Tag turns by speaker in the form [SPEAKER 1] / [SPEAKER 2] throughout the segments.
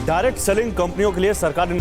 [SPEAKER 1] Direct selling कंपनियों के लिए सरकार ने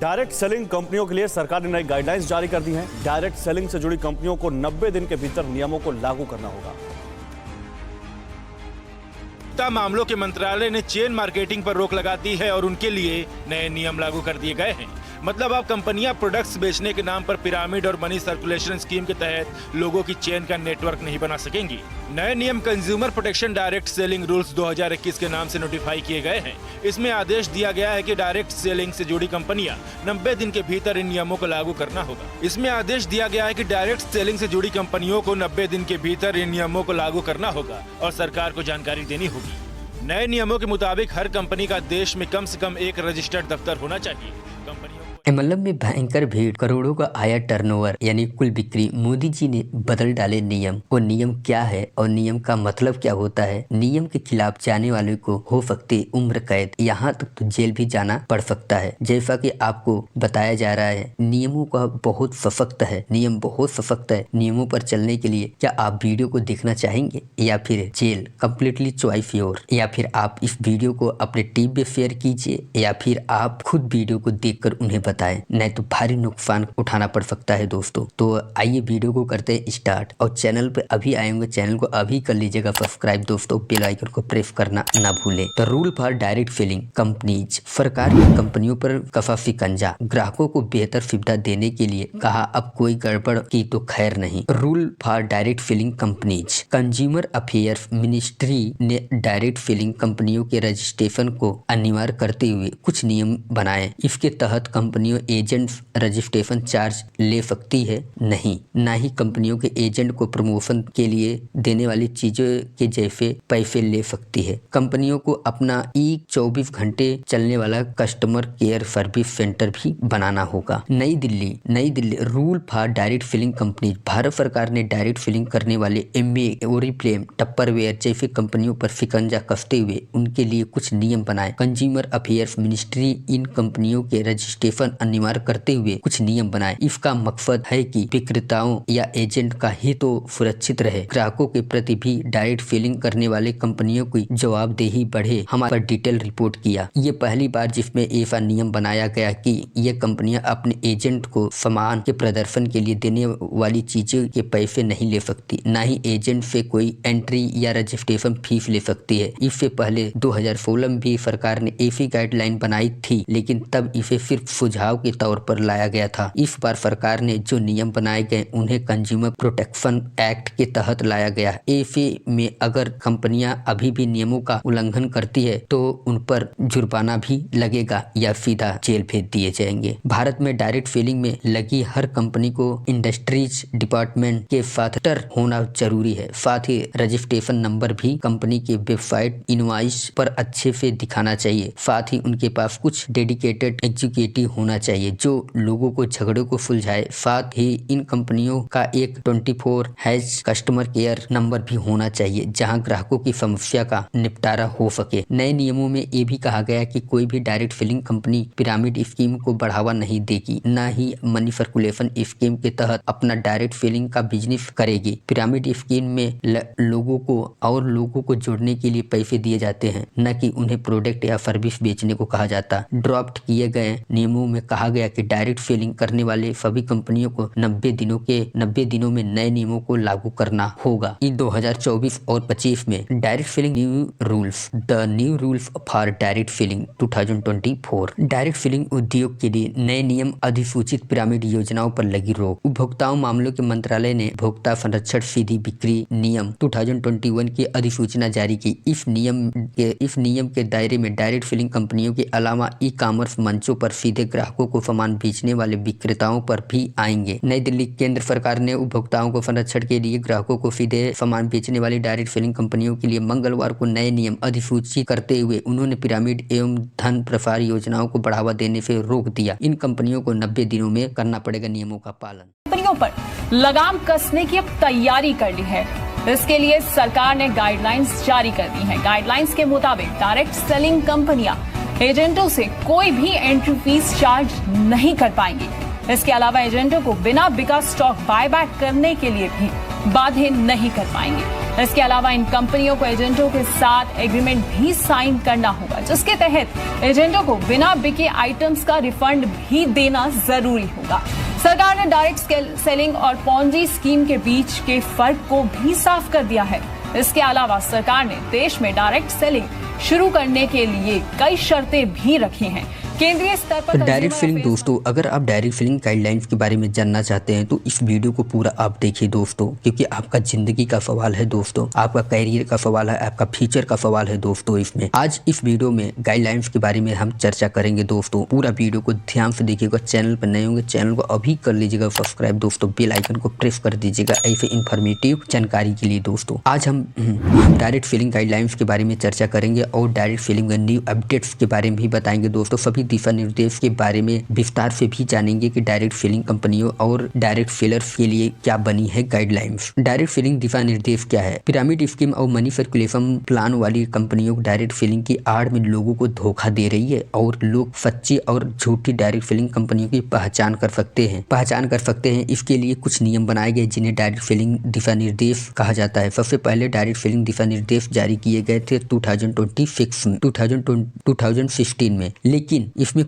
[SPEAKER 1] डायरेक्ट सेलिंग कंपनियों के लिए सरकार ने नई गाइडलाइंस जारी कर दी हैं। डायरेक्ट सेलिंग से जुड़ी कंपनियों को 90 दिन के भीतर नियमों को लागू करना होगा।
[SPEAKER 2] मामलों के मंत्रालय ने चेन मार्केटिंग पर रोक लगा दी है और उनके लिए नए नियम लागू कर दिए गए हैं। मतलब अब कंपनियां प्रोडक्ट्स बेचने के नाम पर पिरामिड और मनी सर्कुलेशन स्कीम के तहत लोगों की चेन का नेटवर्क नहीं बना सकेंगी। नए नियम consumer protection direct selling rules 2021 के नाम से नोटिफाई किए गए हैं। इसमें आदेश दिया गया है कि डायरेक्ट सेलिंग से जुड़ी कंपनियां 90 दिन के भीतर इन नियमों को लागू करना होगा। इसमें आदेश दिया गया है कि डायरेक्ट सेलिंग से जुड़ी कंपनियों को 90 दिन के भीतर इन नियमों को लागू करना होगा और सरकार को जानकारी देनी होगी। नए नियमों के मुताबिक हर कंपनी का देश में कम से कम एक रजिस्टर्ड दफ्तर होना चाहिए। कंपनियों
[SPEAKER 3] एमएलएम में भयंकर भीड़, करोड़ों का आया टर्नओवर यानी कुल बिक्री। मोदी जी ने बदल डाले नियम। वो नियम क्या है और नियम का मतलब क्या होता है? नियम के खिलाफ जाने वाले को हो सकती उम्र कैद, यहाँ तक तो जेल भी जाना पड़ सकता है। जैसा कि आपको बताया जा रहा है, नियमों का बहुत सशक्त है, नियम बहुत सशक्त है। नियमों पर चलने के लिए क्या आप वीडियो को देखना चाहेंगे या फिर जेल? Completely choice your. या फिर आप इस वीडियो को अपने टीम में शेयर कीजिए या फिर आप खुद वीडियो को देखकर उन्हें बताएं, नहीं तो भारी नुकसान उठाना पड़ सकता है दोस्तों। तो आइए वीडियो को करते हैं स्टार्ट। और चैनल पे अभी आए होंगे, चैनल को अभी कर लीजिएगा सब्सक्राइब दोस्तों, बेल आइकन को प्रेस करना ना भूलें। तो rule for direct selling companies. सरकार ने कंपनियों पर कसा शिकंजा, ग्राहकों को बेहतर सुविधा देने के लिए कहा अब कोई गड़बड़ की तो खैर नहीं। Rule for direct selling companies. Consumer affairs ministry ने डायरेक्ट सेलिंग कंपनियों के रजिस्ट्रेशन को अनिवार्य करते हुए कुछ नियम बनाए। इसके तहत कंपनियों एजेंट्स रजिस्ट्रेशन चार्ज ले सकती है नहीं, ना ही कंपनियों के एजेंट को प्रमोशन के लिए देने वाली चीजों के जैसे पैसे ले सकती है। कंपनियों को अपना 24 घंटे चलने वाला कस्टमर केयर सर्विस सेंटर भी बनाना होगा। नई Delhi rule for direct selling company. Bharat सरकार ने डायरेक्ट सेलिंग करने वाले एमवे, ओरिफ्लेम, टप्परवेयर जैसे कंपनियों पर शिकंजा कसते हुए उनके लिए कुछ नियम बनाए। कंज्यूमर अफेयर्स मिनिस्ट्री इन कंपनियों के रजिस्ट्रेशन अनिवार्य करते हुए कुछ नियम बनाए। इसका मकसद है कि विक्रेताओं या एजेंट का हित तो सुरक्षित रहे, ग्राहकों के प्रति भी डायरेक्ट सेलिंग करने वाले कंपनियों की जवाबदेही बढ़े। हमारे पर डिटेल रिपोर्ट किया। ये पहली बार जिसमें ऐसा नियम बनाया गया कि ये कंपनियां अपने एजेंट को सामान के प्रदर्शन के लिए देने वाली चीजों के पैसे नहीं ले सकती, ना ही एजेंट से कोई एंट्री या रजिस्ट्रेशन फीस ले सकती है। इससे पहले 2016 में भी सरकार ने ऐसी गाइडलाइन बनाई थी, लेकिन तब इसे सिर्फ सुझाव के तौर पर लाया गया था। इस बार सरकार ने जो नियम बनाए गए उन्हें कंज्यूमर प्रोटेक्शन एक्ट के तहत लाया गया। ऐसे में अगर कंपनियां अभी भी नियमों का उल्लंघन करती है तो उन पर जुर्माना भी लगेगा या सीधा जेल भेज दिए जाएंगे। भारत में डायरेक्ट सेलिंग में लगी हर कंपनी को इंडस्ट्रीज डिपार्टमेंट के साथ रजिस्टर होना जरूरी है। साथ ही रजिस्ट्रेशन नंबर भी कंपनी के वेबसाइट इनवॉइस पर अच्छे से दिखाना चाहिए। साथ ही उनके पास कुछ डेडिकेटेड एग्जीक्यूटिव होना होना चाहिए जो लोगों को झगड़ों को सुलझाए। साथ ही इन कंपनियों का एक 24H कस्टमर केयर नंबर भी होना चाहिए जहां ग्राहकों की समस्या का निपटारा हो सके। नए नियमों में ये भी कहा गया कि कोई भी direct selling company pyramid scheme को बढ़ावा नहीं देगी, न ही मनी सर्कुलेशन स्कीम के तहत अपना डायरेक्ट सेलिंग का बिजनेस करेगी। पिरामिड स्कीम में लोगों को जोड़ने के लिए पैसे दिए जाते हैं, न कि उन्हें प्रोडक्ट या सर्विस बेचने को कहा जाता। ड्राफ्ट किए गए नियमों में कहा गया कि डायरेक्ट सेलिंग करने वाले सभी कंपनियों को 90 दिनों में नए नियमों को लागू करना होगा। इन 2024 और 25 में direct selling new rules for direct selling 2024। Direct selling उद्योग के लिए नए नियम, अधिसूचित पिरामिड योजनाओं पर लगी रोक। उपभोक्ताओं मामलों के मंत्रालय ने उपभोक्ता संरक्षण सीधी बिक्री नियम 2021 की अधिसूचना जारी की। इस नियम के दायरे में डायरेक्ट सेलिंग कंपनियों के अलावा ई कॉमर्स मंचों पर सीधे ग्राहकों को सामान बेचने वाले विक्रेताओं पर भी आएंगे। नई दिल्ली केंद्र सरकार ने उपभोक्ताओं को संरक्षण के लिए ग्राहकों को सीधे सामान बेचने वाली डायरेक्ट सेलिंग कंपनियों के लिए मंगलवार को नए नियम अधिसूचित करते हुए उन्होंने पिरामिड एवं धन प्रसार योजनाओं को बढ़ावा देने से रोक दिया। इन कंपनियों को 90 दिनों में करना पड़ेगा नियमों का पालन।
[SPEAKER 4] कंपनियों पर लगाम कसने की अब तैयारी कर ली है। इसके लिए सरकार ने गाइडलाइंस जारी कर दी हैं। गाइडलाइंस के मुताबिक डायरेक्ट सेलिंग कंपनियां एजेंटों से कोई भी एंट्री फीस चार्ज नहीं कर पाएंगी। इसके अलावा एजेंटों को बिना बिका स्टॉक बायबैक करने के लिए भी बाध्य नहीं कर पाएंगे। इसके अलावा इन कंपनियों को एजेंटों के साथ एग्रीमेंट भी साइन करना होगा, जिसके तहत एजेंटों को बिना बिके आइटम्स का रिफंड भी देना जरूरी होगा। सरकार ने डायरेक्ट सेलिंग और पॉन्जी स्कीम के बीच के फर्क को भी साफ कर दिया है। इसके अलावा सरकार ने देश में डायरेक्ट सेलिंग शुरू करने के लिए कई शर्तें भी रखी हैं। केंद्रीय स्तर पर
[SPEAKER 3] डायरेक्ट सेलिंग दोस्तों, अगर आप डायरेक्ट सेलिंग गाइडलाइंस के बारे में जानना चाहते हैं तो इस वीडियो को पूरा आप देखिए दोस्तों, क्योंकि आपका जिंदगी का सवाल है दोस्तों, आपका करियर का सवाल है, आपका फ्यूचर का सवाल है दोस्तों। इसमें आज इस वीडियो में गाइडलाइंस के बारे में हम चर्चा करेंगे दोस्तों। पूरा वीडियो को ध्यान से देखिएगा। चैनल पर नए होंगे चैनल को अभी कर लीजिएगा सब्सक्राइब दोस्तों, बेल आइकन को प्रेस कर दीजिएगा ऐसे इन्फॉर्मेटिव जानकारी के लिए दोस्तों। आज हम डायरेक्ट सेलिंग गाइडलाइंस के बारे में चर्चा करेंगे और डायरेक्ट सेलिंग न्यू अपडेट्स के बारे में भी बताएंगे दोस्तों। सभी दिशा निर्देश के बारे में विस्तार से भी जानेंगे कि डायरेक्ट सेलिंग कंपनियों और डायरेक्ट सेलर्स के लिए क्या बनी है गाइडलाइंस। डायरेक्ट सेलिंग दिशा निर्देश क्या है? पिरामिड स्कीम और मनी सर्कुलेशन प्लान वाली कंपनियों डायरेक्ट सेलिंग की आड़ में लोगों को धोखा दे रही है और लोग सच्ची और झूठी डायरेक्ट सेलिंग कंपनियों की पहचान कर सकते हैं। इसके लिए कुछ नियम बनाए गए जिन्हें डायरेक्ट सेलिंग दिशा निर्देश कहा जाता है। सबसे पहले डायरेक्ट सेलिंग दिशा निर्देश जारी किए गए थे 2016 में, लेकिन इसमें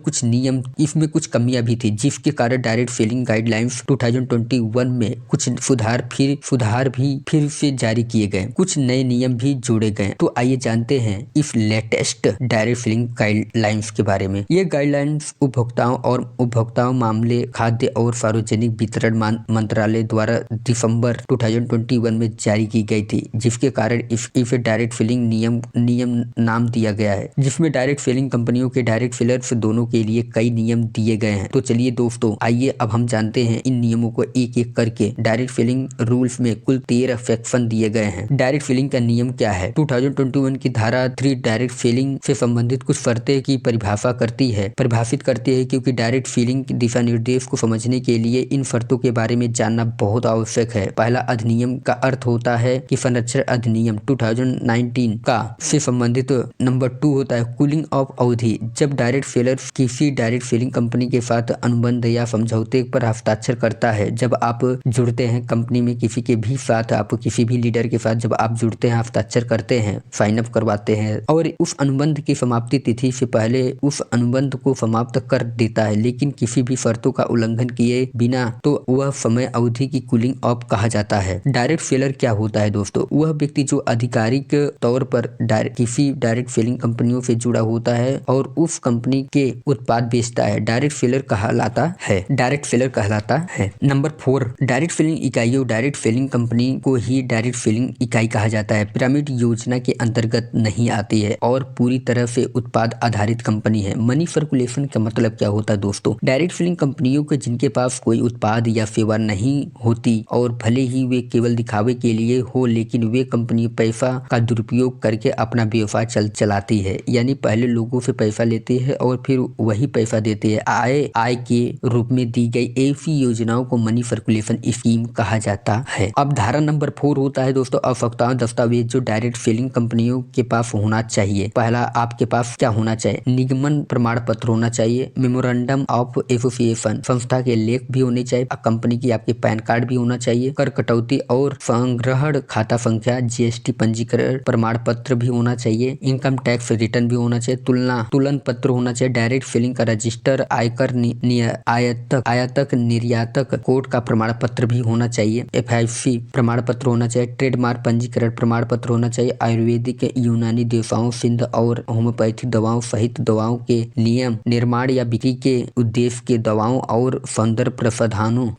[SPEAKER 3] कुछ कमियां भी थी, जिसके कारण डायरेक्ट सेलिंग गाइडलाइंस 2021 में कुछ सुधार फिर से जारी किए गए, कुछ नए नियम भी जोड़े गए। तो आइए जानते हैं इस लेटेस्ट डायरेक्ट सेलिंग गाइडलाइंस के बारे में। ये गाइडलाइंस उपभोक्ताओं मामले, खाद्य और सार्वजनिक वितरण मंत्रालय द्वारा दिसंबर 2021 में जारी की गई थी, जिसके कारण इसे डायरेक्ट सेलिंग नियम नाम दिया गया है, जिसमें डायरेक्ट सेलिंग कंपनियों के डायरेक्ट सेलर्स दोनों के लिए कई नियम दिए गए हैं। तो चलिए दोस्तों, आइए अब हम जानते हैं इन नियमों को एक एक करके। डायरेक्ट सेलिंग रूल्स में कुल 13 सेक्शन दिए गए हैं। डायरेक्ट सेलिंग का नियम क्या है? 2021 की धारा 3 डायरेक्ट सेलिंग से संबंधित कुछ शर्तें की परिभाषित करती है, क्योंकि डायरेक्ट सेलिंग दिशा निर्देश को समझने के लिए इन शर्तों के बारे में जानना बहुत आवश्यक है। पहला अधिनियम का अर्थ होता है कि संरक्षण अधिनियम 2019 का से संबंधित। नंबर 2 होता है कूलिंग ऑफ अवधि, जब डायरेक्ट सेलर किसी डायरेक्ट सेलिंग कंपनी के साथ अनुबंध या समझौते पर हस्ताक्षर करता है। जब आप जुड़ते हैं कंपनी में किसी के भी साथ, आप किसी भी लीडर के साथ जब आप जुड़ते हैं, हस्ताक्षर करते हैं, साइन अप करवाते हैं और उस अनुबंध की समाप्ति तिथि से पहले उस अनुबंध को समाप्त कर देता है, लेकिन किसी भी शर्तों का उल्लंघन किए बिना, तो वह समय अवधि की कूलिंग ऑफ कहा जाता है। डायरेक्ट सेलर क्या होता है दोस्तों? वह व्यक्ति जो आधिकारिक तौर पर किसी डायरेक्ट सेलिंग कंपनियों से जुड़ा होता है और उस कंपनी के उत्पाद बेचता है, डायरेक्ट सेलर कहलाता है। नंबर 4, डायरेक्ट सेलिंग इकाइयों। डायरेक्ट सेलिंग कंपनी को ही डायरेक्ट सेलिंग इकाई कहा जाता है। पिरामिड योजना के अंतर्गत नहीं आती है और पूरी तरह से उत्पाद आधारित कंपनी है। मनी सर्कुलेशन का मतलब क्या होता है दोस्तों? डायरेक्ट सेलिंग कंपनियों के जिनके पास कोई उत्पाद या सेवा नहीं होती और भले ही वे केवल दिखावे के लिए हो, लेकिन वे कंपनी पैसा का दुरुपयोग करके अपना व्यवसाय चलाती है, यानी पहले लोगों से पैसा लेती है और फिर वही पैसा देते हैं। आय के रूप में दी गई ऐसी योजनाओं को मनी सर्कुलेशन स्कीम कहा जाता है। अब धारा नंबर 4 होता है दोस्तों आवश्यकताओं दस्तावेज जो डायरेक्ट सेलिंग कंपनियों के पास होना चाहिए। पहला आपके पास क्या होना चाहिए? निगमन प्रमाण पत्र होना चाहिए, मेमोरेंडम ऑफ एसोसिएशन, संस्था के लेख भी होने चाहिए, कंपनी की आपके पैन कार्ड भी होना चाहिए, कर कटौती और संग्रहण खाता संख्या, जीएसटी पंजीकरण प्रमाण पत्र भी होना चाहिए, इनकम टैक्स रिटर्न भी होना चाहिए, तुलन पत्र होना चाहिए, डायरेक्ट सेलिंग का रजिस्टर, आयकर आयातक निर्यातक कोड का प्रमाण पत्र भी होना चाहिए, FIC प्रमाण पत्र होना चाहिए, ट्रेडमार्क पंजीकरण प्रमाण पत्र होना चाहिए, आयुर्वेदिक, यूनानी दवाओं, सिद्ध और होम्योपैथिक दवाओं सहित दवाओं के नियम, निर्माण या बिक्री के उद्देश्य के दवाओं और सौंदर्य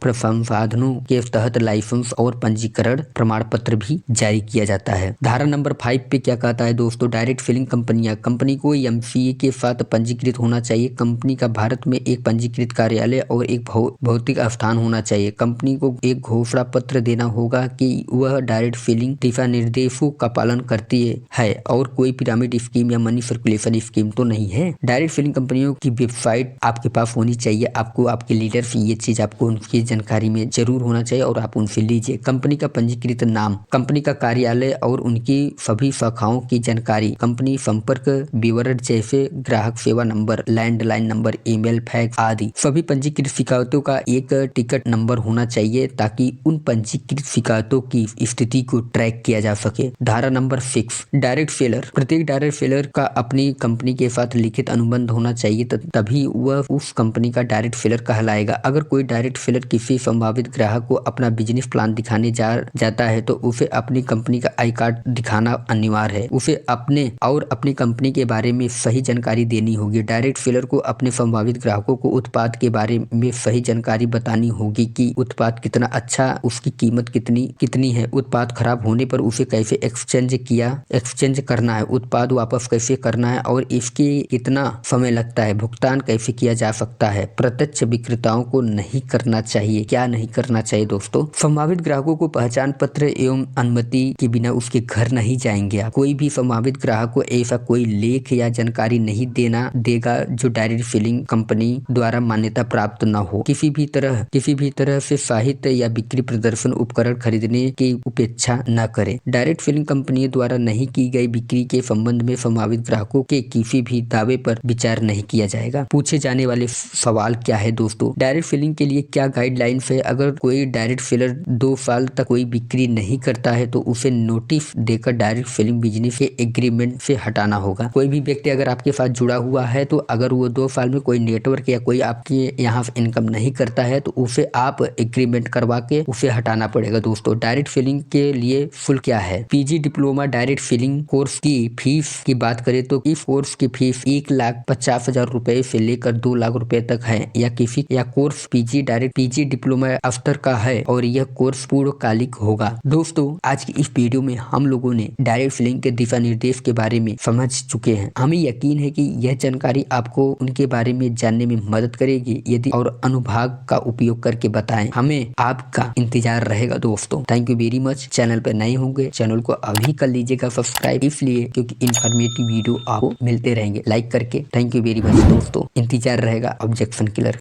[SPEAKER 3] संसाधनों के तहत लाइसेंस और पंजीकरण प्रमाण पत्र भी जारी किया जाता है। धारा नंबर 5 पे क्या कहता है दोस्तों? डायरेक्ट सेलिंग कंपनी को MCA के साथ पंजीकृत होना चाहिए। कंपनी का भारत में एक पंजीकृत कार्यालय और एक भौतिक स्थान होना चाहिए। कंपनी को एक घोषणा पत्र देना होगा कि वह डायरेक्ट सेलिंग दिशा निर्देशों का पालन करती है और कोई पिरामिड स्कीम या मनी सर्कुलेशन स्कीम तो नहीं है। डायरेक्ट सेलिंग कंपनियों की वेबसाइट आपके पास होनी चाहिए। आपको आपके लीडर से ये चीज आपको उनकी जानकारी में जरूर होना चाहिए और आप उनसे लीजिए। कंपनी का पंजीकृत नाम, कंपनी का कार्यालय और उनकी सभी शाखाओं की जानकारी, कंपनी संपर्क विवरण जैसे ग्राहक सेवा number, landline number, email, fax आदि। सभी पंजीकृत शिकायतों का एक टिकट नंबर होना चाहिए ताकि उन पंजीकृत शिकायतों की स्थिति को ट्रैक किया जा सके। धारा नंबर 6 डायरेक्ट सेलर, प्रत्येक डायरेक्ट सेलर का अपनी कंपनी के साथ लिखित अनुबंध होना चाहिए तभी वह उस कंपनी का डायरेक्ट सेलर कहलाएगा। अगर कोई डायरेक्ट सेलर किसी संभावित ग्राहक को अपना बिजनेस प्लान दिखाने जाता है तो उसे अपनी कंपनी का आई कार्ड दिखाना अनिवार्य है। उसे अपनी कंपनी के बारे में सही जानकारी देनी होगी। डायरेक्ट सेलर को अपने संभावित ग्राहकों को उत्पाद के बारे में सही जानकारी बतानी होगी कि उत्पाद कितना अच्छा, उसकी कीमत कितनी है, उत्पाद खराब होने पर उसे कैसे एक्सचेंज करना है, उत्पाद वापस कैसे करना है और इसके कितना समय लगता है, भुगतान कैसे किया जा सकता है। प्रत्यक्ष विक्रेताओं को नहीं करना चाहिए। क्या नहीं करना चाहिए दोस्तों? संभावित ग्राहकों को पहचान पत्र एवं अनुमति के बिना उसके घर नहीं जाएंगे आप। कोई भी संभावित ग्राहक को ऐसा कोई लेख या जानकारी नहीं देगा जो डायरेक्ट सेलिंग कंपनी द्वारा मान्यता प्राप्त न हो। किसी भी तरह से साहित्य या बिक्री प्रदर्शन उपकरण खरीदने की उपेक्षा न करे। डायरेक्ट सेलिंग कंपनी द्वारा नहीं की गई बिक्री के संबंध में संभावित ग्राहकों के किसी भी दावे पर विचार नहीं किया जाएगा। पूछे जाने वाले सवाल क्या है दोस्तों? डायरेक्ट सेलिंग के लिए क्या गाइडलाइंस है? अगर कोई डायरेक्ट सेलर 2 साल तक कोई बिक्री नहीं करता है तो उसे नोटिस देकर डायरेक्ट सेलिंग बिजनेस के एग्रीमेंट से हटाना होगा। कोई भी व्यक्ति अगर आपके साथ जुड़ा हुआ है तो अगर वो 2 साल में कोई नेटवर्क या कोई आपके यहाँ इनकम नहीं करता है तो उसे आप एग्रीमेंट करवा के उसे हटाना पड़ेगा दोस्तों। डायरेक्ट सेलिंग के लिए शुल्क क्या है? PG diploma direct selling course की फीस की बात करें तो इस कोर्स की फीस 1,50,000 रुपए से लेकर 2 लाख रुपए तक है। या कोर्स PG डिप्लोमा स्तर का है और यह कोर्स पूर्णकालिक होगा। दोस्तों आज की इस वीडियो में हम लोगों ने डायरेक्ट सेलिंग के दिशा निर्देश के बारे में समझ चुके हैं। हमें यकीन है कि यह जानकारी आपको उनके बारे में जानने में मदद करेगी। यदि और अनुभाग का उपयोग करके बताएं, हमें आपका इंतजार रहेगा दोस्तों। Thank you very much. Channel पर नए होंगे चैनल को अभी कर लीजिएगा सब्सक्राइब, इसलिए क्योंकि इंफॉर्मेटिव वीडियो आपको मिलते रहेंगे लाइक करके। थैंक यू वेरी मच दोस्तों, इंतजार रहेगा ऑब्जेक्शन किलर।